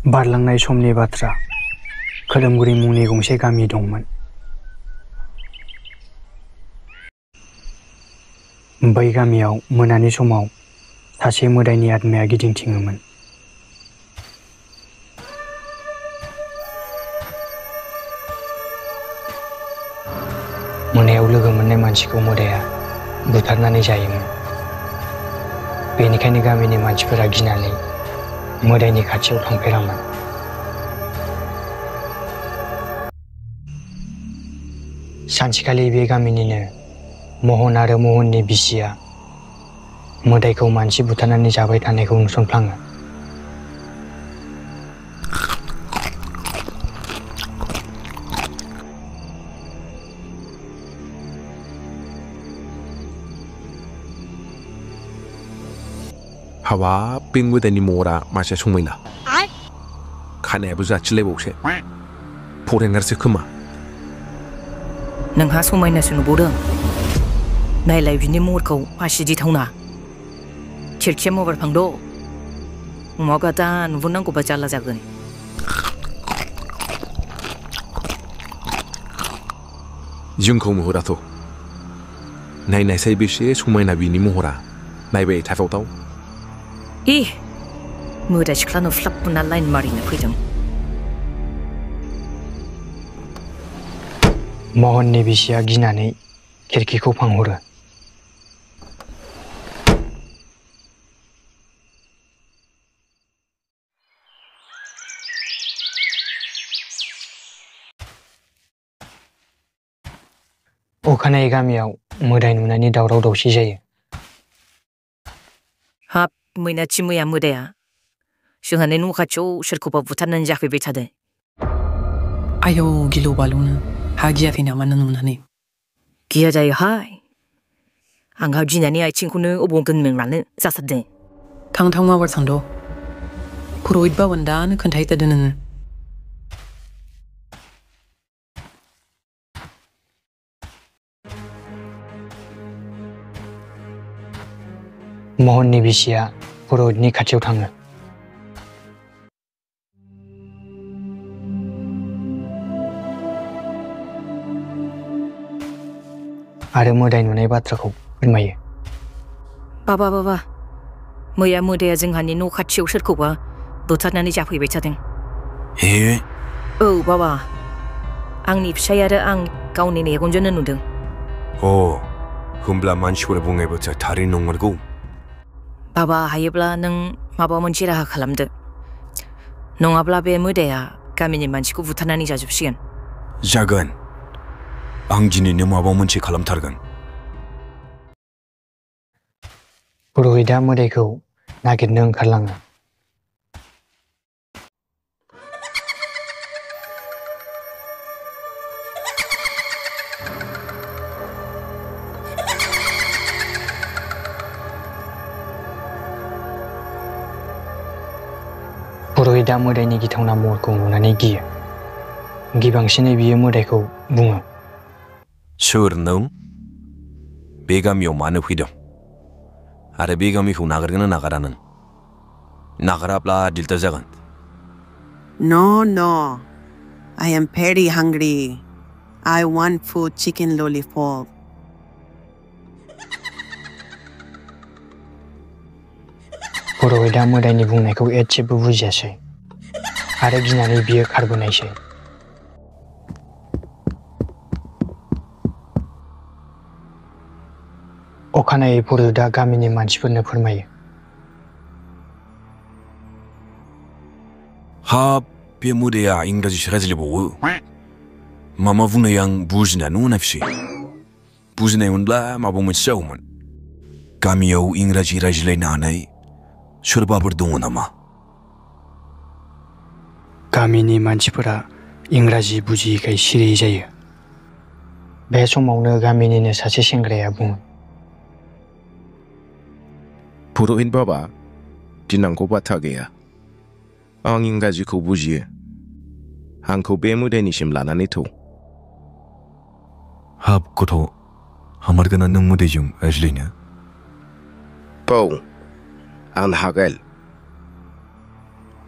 बारलांनाय समनि बाथ्रा खोलोमगुरि मुंनि गंसे गामि दंमोन। बै गामियाव मोनानि समाव सासे मोदायनि आत्माया गिदिंथिङोमोन। मोनायाव लोगो मोननाय मानसिखौ मोदाया बुथारनानै जायोमोन। बेनिखायनो गामिनि मानसिफोरा गिनानै मोदायनि खाथियाव थांफेरामोन। सानसेखालि बे गामिनिनो महन आरो महननि बिसिया मोदायखौ मानसि बुथारनानै जाबाय थानायखौ नुसनफ्लाङो। हाबाब बे मोदायनि महरा मानसिया समायना, खानायाबो जाथिलायबावसो, फरेनारसो खोमा। नोंहा समायनासो नुबावदों। नायलाय बिनि महरखौ मासि गिथावना। खिरखिया मबारफांद' अमा गादा नुबोनांगौबा जारला जागोन। जोंखौ नुहुराथ'। नायनायसाय बेसे समायना बिनि महरा, नायबाय थाथावथाव। मोदाय सिख्ला नुफ्लाबना लाइन मारिनो फैदों। महननि बिसिया गिनानै खिरखिखौ फांहरो। अखानायै गामियाव मोदाय नुनायनि दावराव दावसि जायो। हाब मैनाथि मैया मोदाया जोंहानि न' खाथियाव सोरखौबा बुथारनानै जाफैबाय थादों। आयौ गिलु बालुनो हा गियाखै नामा नों नुनानै? गिया जायोहाय। आंहा गिनानै आथिंखौनो अबाव दोनमेंलानो जाथारदों। थां माबार थांद'। पुर'हित बाबानो दानो खोन्थाहैथारदो नोङो। महननि बिसिया पुर'हितनि खाथियाव थाङो। आरो मोदाय नुनाय बाथ्राखौ फोरमायो। बाबा मैया मोदाया जोंहानि न' खाथियाव सोरखौबा बुथारनानै जाफैबाय थादों। औ बाबा, आंनि फिसाय आरो आं गावनि मेगनजोंनो नुदों। होमब्ला मानसिफोर बुंनाय बाथ्राया थारै नंमारगौ। बाबा हायोब्ला नों माबा मोनसे राहा खालामदो, नङाब्ला बे मोदाया गामिनि मानसिखौ बुथारनानै जाजोबसिगोन। जागोन, आं दिनैनो माबा मोनसे खालामथारगोन। पुर'हितआ मोदायखौ नागिरनो ओंखारलाङो। पुर'हितआ मोदायनि गिथावना महरखौ नुनानै गियो। गिबांसिनै बियो मोदायखौ बुङो। सोर नों? बे गामियाव मानो फैदों? आरो बे गामिखौ नागारगोन ना नागारा नों? नागाराब्ला दिगदार जागोन। No. I am very hungry. I want food, chicken lollipop. पुर'हितआ मोदायनि बुंनायखौ एसेबो बुजियासै आरो गिनानै बियो खारबोनायसै। अखानायै पुर'हितआ गामिनि मानसिफोरनो फोरमायो। हाब बे मोदाया इंराजिसो रायज्लायबावो। मा बुंनाय आं बुजिनानै मोनाखिसै। बुजिनाय मोनब्ला माबा मोनसे जागौमोन। गामियाव इंराजि रायज्लायनो हानाय सोरबाफोर दङ नामा? गामिनि मानसिफोरा इंराजि बुजियैखाय सिरि जायो। बे समावनो गामिनिनो सासे सेंग्राया बुङो। पुर'हित बाबा, गिनांगौ बाथ्रा गैया। आं इंराजिखौ बुजियो। आंखौ बे मोदायनिसिम लानानै थौ। हाब गथ', हामारगोना नों मोदायजों रायज्लायनो? औ, आं हागोन।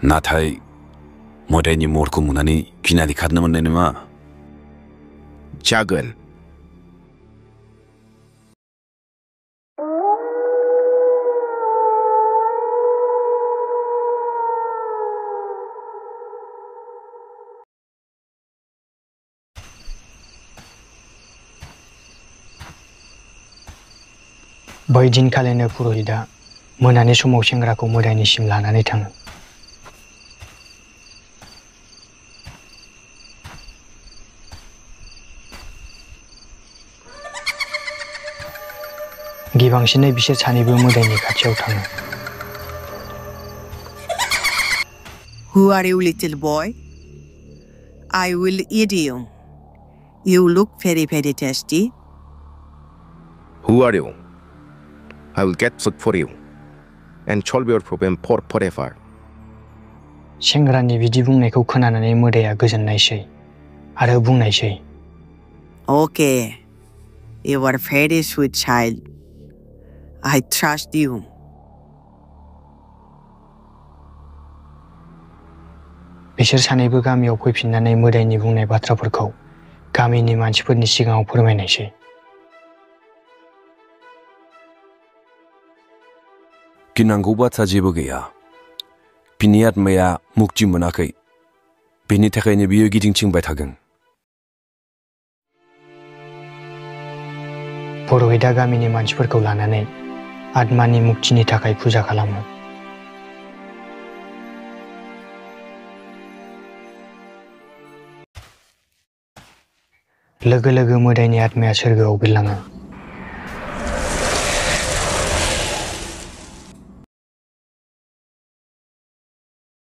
नाथाय मोदायनि महरखौ नुनानै गिनानै खारनो मोननाय नङा। जागोन। बै दिनखालिनो पुर'हितआ मोनानि समाव सेंग्राखौ मोदायनिसिम लानानै थाङो। गिबांसिनै बिसोर सानैबो मोदायनि खाथियाव थाङो। Who are you, little boy? I will eat you. You look very, very tasty. Who are you? I will get food for you and solve your problem forever. सेंग्रानि बिदि बुंनायखौ खोनानानै मोदाया गोजोननायसै आरो बुंनायसै, Okay, you are very sweet child. I trust you. बिसोर सानैबो गामियाव फैफिननानै मोदायनि बुंनाय बाथ्राफोरखौ गामिनि मानसिफोरनि सिगाङाव फोरमायनायसै। गिनांगौ बाथ्रा जेबो गैया। बिनि आत्माया मुक्ति मोनाखै, बेनि थाखायनो बियो गिदिंथिंबाय थागोन। पुर'हितआ गामिनि मानसिफोरखौ लानानै आत्मानि मुक्तिनि थाखाय फुजा खालामो। लोगो लोगो मोदायनि आत्माया सोरगोआव बिरलाङो।